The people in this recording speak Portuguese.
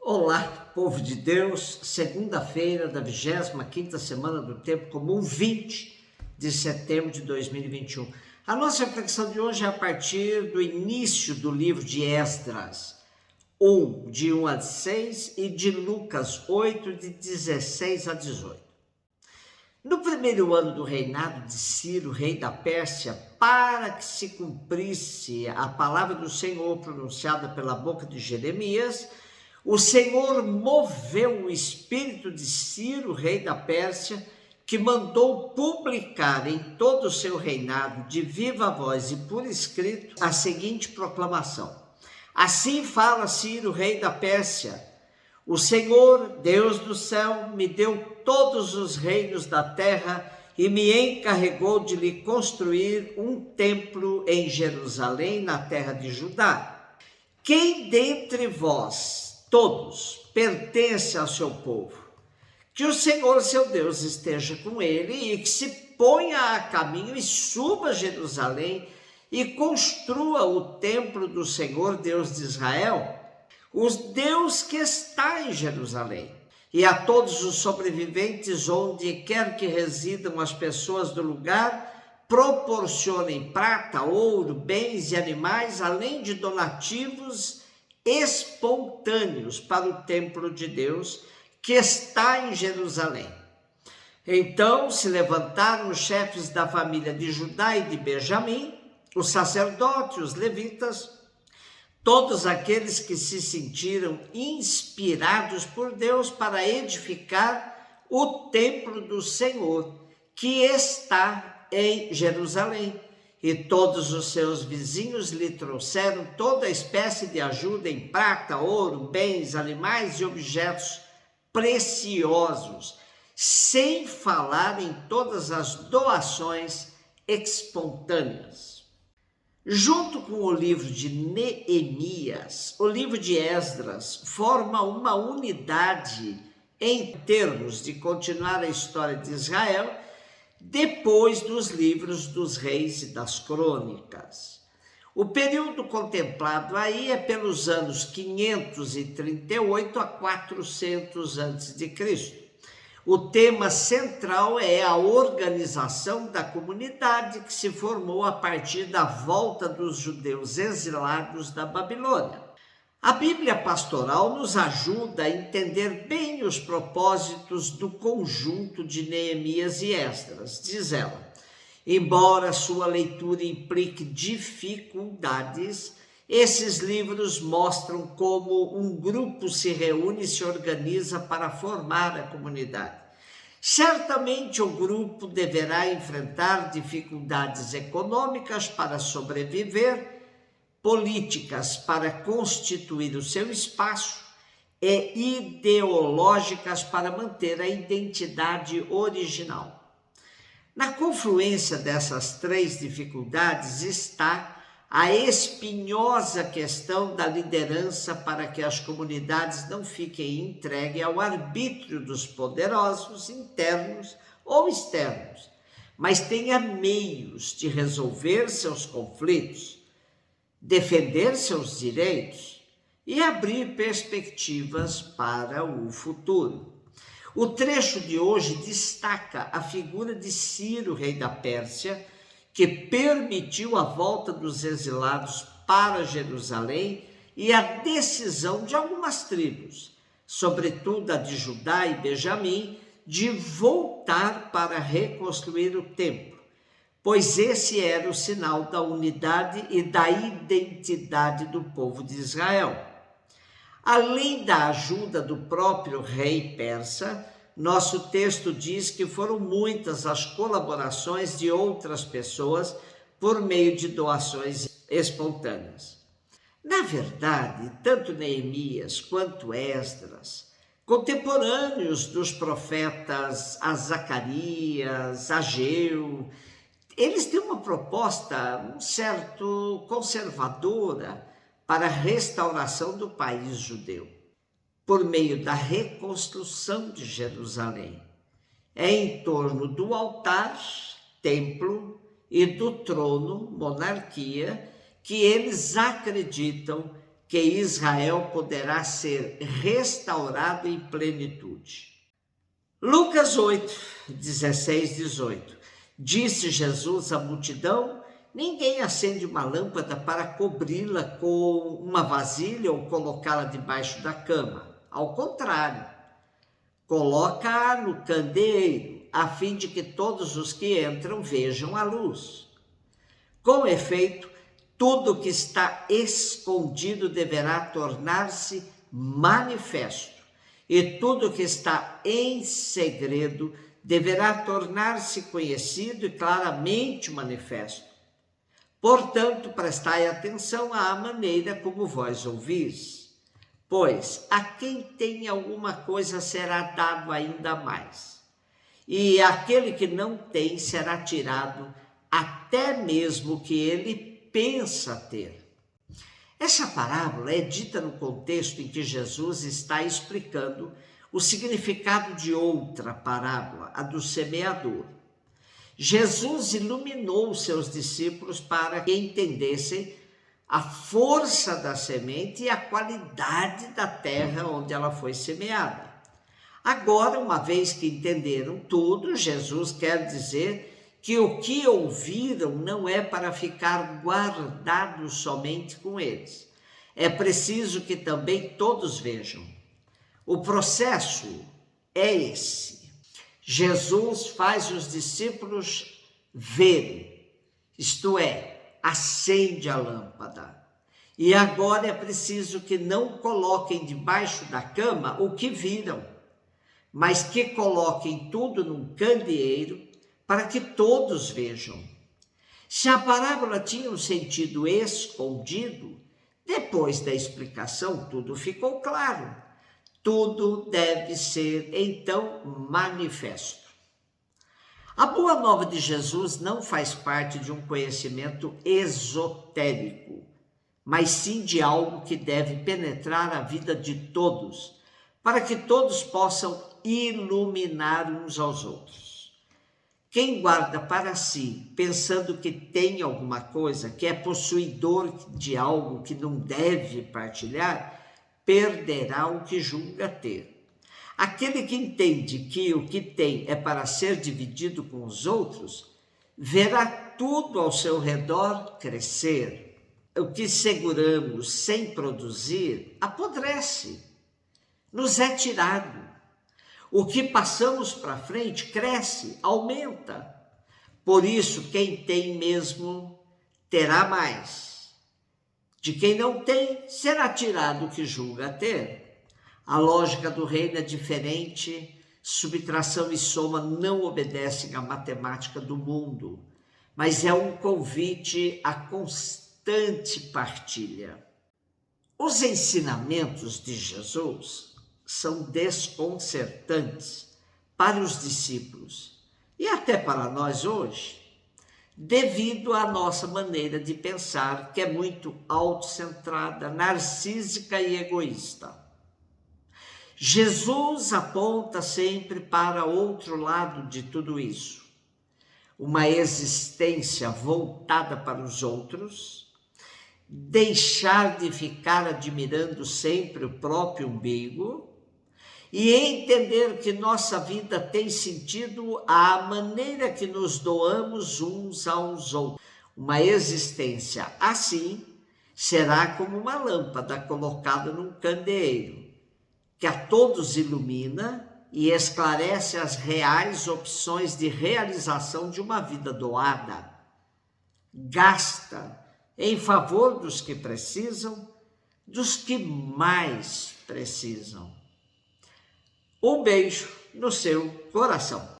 Olá, povo de Deus, segunda-feira da 25ª semana do Tempo Comum, 20 de setembro de 2021. A nossa reflexão de hoje é a partir do início do livro de Esdras, de 1 a 6, e de Lucas 8, de 16 a 18. No primeiro ano do reinado de Ciro, rei da Pérsia, para que se cumprisse a palavra do Senhor pronunciada pela boca de Jeremias, o Senhor moveu o espírito de Ciro, rei da Pérsia, que mandou publicar em todo o seu reinado, de viva voz e por escrito, a seguinte proclamação: Assim fala Ciro, rei da Pérsia: O Senhor, Deus do céu, me deu todos os reinos da terra e me encarregou de lhe construir um templo em Jerusalém, na terra de Judá. Quem dentre vós todos pertence ao seu povo, que o Senhor seu Deus esteja com ele e que se ponha a caminho e suba a Jerusalém e construa o templo do Senhor Deus de Israel, o Deus que está em Jerusalém. E a todos os sobreviventes, onde quer que residam as pessoas do lugar, proporcionem prata, ouro, bens e animais, além de donativos espontâneos para o templo de Deus que está em Jerusalém. Então se levantaram os chefes da família de Judá e de Benjamim, os sacerdotes, os levitas, todos aqueles que se sentiram inspirados por Deus para edificar o templo do Senhor, que está em Jerusalém. E todos os seus vizinhos lhe trouxeram toda espécie de ajuda em prata, ouro, bens, animais e objetos preciosos, sem falar em todas as doações espontâneas. Junto com o livro de Neemias, o livro de Esdras forma uma unidade em termos de continuar a história de Israel depois dos livros dos reis e das crônicas. O período contemplado aí é pelos anos 538 a 400 a.C. O tema central é a organização da comunidade que se formou a partir da volta dos judeus exilados da Babilônia. A Bíblia Pastoral nos ajuda a entender bem os propósitos do conjunto de Neemias e Esdras. Diz ela: embora sua leitura implique dificuldades, esses livros mostram como um grupo se reúne e se organiza para formar a comunidade. Certamente o grupo deverá enfrentar dificuldades econômicas para sobreviver, políticas para constituir o seu espaço e ideológicas para manter a identidade original. Na confluência dessas três dificuldades está a espinhosa questão da liderança para que as comunidades não fiquem entregues ao arbítrio dos poderosos internos ou externos, mas tenha meios de resolver seus conflitos, defender seus direitos e abrir perspectivas para o futuro. O trecho de hoje destaca a figura de Ciro, rei da Pérsia, que permitiu a volta dos exilados para Jerusalém e a decisão de algumas tribos, sobretudo a de Judá e Benjamim, de voltar para reconstruir o templo, pois esse era o sinal da unidade e da identidade do povo de Israel. Além da ajuda do próprio rei persa, nosso texto diz que foram muitas as colaborações de outras pessoas por meio de doações espontâneas. Na verdade, tanto Neemias quanto Esdras, contemporâneos dos profetas Zacarias, Ageu, eles têm uma proposta um certo conservadora para a restauração do país judeu, por meio da reconstrução de Jerusalém. É em torno do altar, templo, e do trono, monarquia, que eles acreditam que Israel poderá ser restaurado em plenitude. Lucas 8, 16, 18. Disse Jesus à multidão: ninguém acende uma lâmpada para cobri-la com uma vasilha ou colocá-la debaixo da cama. Ao contrário, coloca-a no candeeiro, a fim de que todos os que entram vejam a luz. Com efeito, tudo que está escondido deverá tornar-se manifesto, e tudo que está em segredo deverá tornar-se conhecido e claramente manifesto. Portanto, prestai atenção à maneira como vós ouvis, pois a quem tem alguma coisa será dado ainda mais, e aquele que não tem será tirado até mesmo o que ele pensa ter. Essa parábola é dita no contexto em que Jesus está explicando o significado de outra parábola, a do semeador. Jesus iluminou seus discípulos para que entendessem a força da semente e a qualidade da terra onde ela foi semeada. Agora, uma vez que entenderam tudo, Jesus quer dizer que o que ouviram não é para ficar guardado somente com eles. É preciso que também todos vejam. O processo é esse. Jesus faz os discípulos verem, isto é, acende a lâmpada. E agora é preciso que não coloquem debaixo da cama o que viram, mas que coloquem tudo num candeeiro para que todos vejam. Se a parábola tinha um sentido escondido, depois da explicação tudo ficou claro. Tudo deve ser, então, manifesto. A boa nova de Jesus não faz parte de um conhecimento esotérico, mas sim de algo que deve penetrar a vida de todos, para que todos possam iluminar uns aos outros. Quem guarda para si, pensando que tem alguma coisa, que é possuidor de algo que não deve partilhar, perderá o que julga ter. Aquele que entende que o que tem é para ser dividido com os outros, verá tudo ao seu redor crescer. O que seguramos sem produzir apodrece, nos é tirado. O que passamos para frente cresce, aumenta. Por isso, quem tem mesmo terá mais. De quem não tem, será tirado o que julga ter. A lógica do reino é diferente. Subtração e soma não obedecem à matemática do mundo, mas é um convite à constante partilha. Os ensinamentos de Jesus são desconcertantes para os discípulos e até para nós hoje, devido à nossa maneira de pensar, que é muito autocentrada, narcísica e egoísta. Jesus aponta sempre para outro lado de tudo isso, uma existência voltada para os outros, deixar de ficar admirando sempre o próprio umbigo, e entender que nossa vida tem sentido à maneira que nos doamos uns aos outros. Uma existência assim será como uma lâmpada colocada num candeeiro, que a todos ilumina e esclarece as reais opções de realização de uma vida doada, gasta em favor dos que precisam, dos que mais precisam. Um beijo no seu coração.